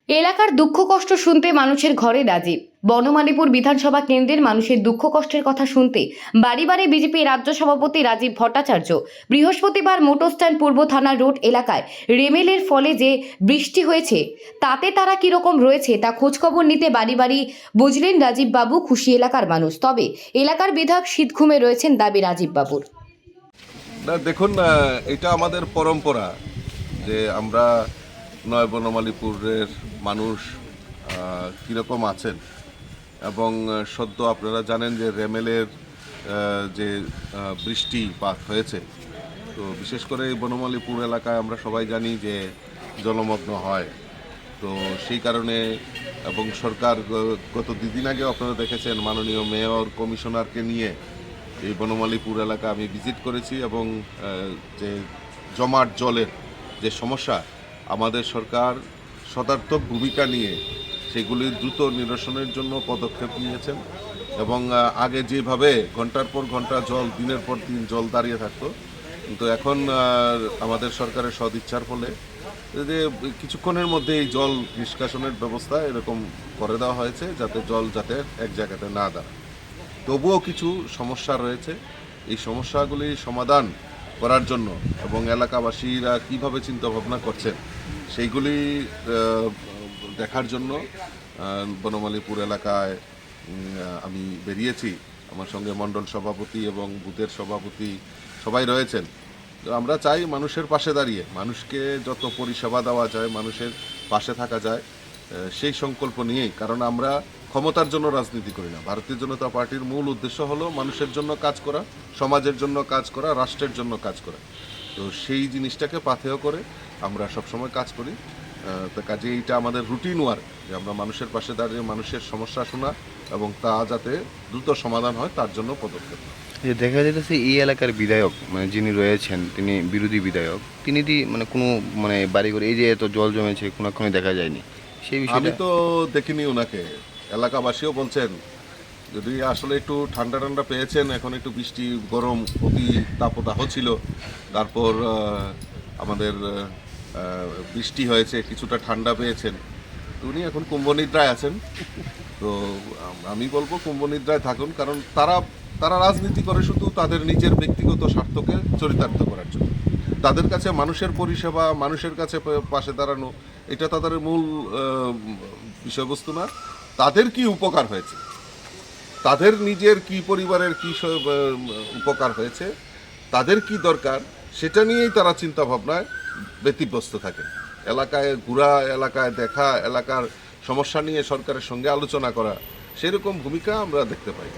এলাকার দুঃখ কষ্ট শুনতে মানুষের ঘরে রাজীব। বনমালীপুর বিধানসভা কেন্দ্রের মানুষের দুঃখ কষ্টের কথা শুনতে বাড়ি বাড়ি বিজেপি রাজ্য সভাপতি রাজীব ভট্টাচার্য বৃহস্পতিবার মোটর স্ট্যান্ড পূর্ব থানা রোড এলাকায় রেমেলের ফলে যে বৃষ্টি হয়েছে তাতে তারা কিরকম রয়েছে তা খোঁজখবর নিতে বাড়ি বাড়ি বুঝলেন রাজীব বাবু। খুশি এলাকার মানুষ, তবে এলাকার বিধায়ক শীত ঘুমে রয়েছেন দাবি রাজীব বাবুর। না দেখুন, এটা আমাদের পরম্পরা যে আমরা নয় বনমালীপুরের মানুষ কীরকম আছেন এবং সদ্য আপনারা জানেন যে রেমেলের যে বৃষ্টিপাত হয়েছে, তো বিশেষ করে এই বনমালীপুর এলাকায় আমরা সবাই জানি যে জলমগ্ন হয়। তো সেই কারণে এবং সরকার গত দুদিন আগে আপনারা দেখেছেন মাননীয় মেয়র কমিশনারকে নিয়ে এই বনমালীপুর এলাকা আমি ভিজিট করেছি এবং যে জমাট জলের যে সমস্যা, আমাদের সরকার সদার্থক ভূমিকা নিয়ে সেগুলি দ্রুত নিরসনের জন্য পদক্ষেপ নিয়েছেন এবং আগে যেভাবে ঘন্টার পর ঘন্টা জল, দিনের পর দিন জল দাঁড়িয়ে থাকতো, কিন্তু এখন আমাদের সরকারের সদিচ্ছার ফলে যে কিছুক্ষণের মধ্যে এই জল নিষ্কাশনের ব্যবস্থা এরকম করে দেওয়া হয়েছে যাতে জল যাতে এক জায়গাতে না দাঁড়ায়। তবুও কিছু সমস্যা রয়েছে, এই সমস্যাগুলি সমাধান করার জন্য এবং এলাকাবাসীরা কীভাবে চিন্তাভাবনা করছেন সেইগুলি দেখার জন্য বনমালীপুর এলাকায় আমি বেরিয়েছি। আমার সঙ্গে মণ্ডল সভাপতি এবং বুথের সভাপতি সবাই রয়েছেন। তো আমরা চাই মানুষের পাশে দাঁড়িয়ে মানুষকে যত পরিষেবা দেওয়া যায়, মানুষের পাশে থাকা যায়, সেই সংকল্প নিয়েই। কারণ আমরা ক্ষমতার জন্য রাজনীতি করি না। ভারতীয় জনতা পার্টির মূল উদ্দেশ্য হলো মানুষের জন্য কাজ করা, সমাজের জন্য কাজ করা, রাষ্ট্রের জন্য কাজ করা। তো সেই জিনিসটাকে পাথেয় করে আমরা সবসময় কাজ করি। তো কাজে এইটা আমাদের রুটিন ওয়ার্ক যে আমরা মানুষের পাশে দাঁড়িয়ে মানুষের সমস্যা শোনা এবং তা যাতে দ্রুত সমাধান হয় তার জন্য পদক্ষেপ। যে দেখা যাচ্ছে এই এলাকার বিধায়ক মানে যিনি রয়েছেন তিনি বিরোধী বিধায়ক, তিনি মানে কোনো মানে বাড়ি করে এই যে এত জল জমেছে কোনোক্ষণে দেখা যায়নি সেই বিষয়ে। আমি তো দেখিনি ওনাকে, এলাকাবাসীও বলছেন যদি আসলে একটু ঠান্ডা ঠান্ডা পেয়েছেন, এখন একটু বৃষ্টি গরম অতি তাপদাহ ছিল, তারপর আমাদের বৃষ্টি হয়েছে, কিছুটা ঠান্ডা পেয়েছেন, তো উনি এখন কুম্ভনিদ্রায় আছেন। তো আমি বলবো কুম্ভনিদ্রায় থাকুন, কারণ তারা রাজনীতি করে শুধু তাদের নিজের ব্যক্তিগত স্বার্থকে চরিতার্থ করার জন্য। তাদের কাছে মানুষের পরিষেবা, মানুষের কাছে পাশে দাঁড়ানো এটা তাদের মূল বিষয়বস্তু না। তাদের কি উপকার হয়েছে, তাদের নিজের কি পরিবারের কি উপকার হয়েছে, তাদের কি দরকার সেটা নিয়েই তারা চিন্তা ভাবনায় ব্যতিব্যস্ত থাকে। এলাকায় ঘোরা, এলাকায় দেখা, এলাকার সমস্যা নিয়ে সরকারের সঙ্গে আলোচনা করা, সেরকম ভূমিকা আমরা দেখতে পাই।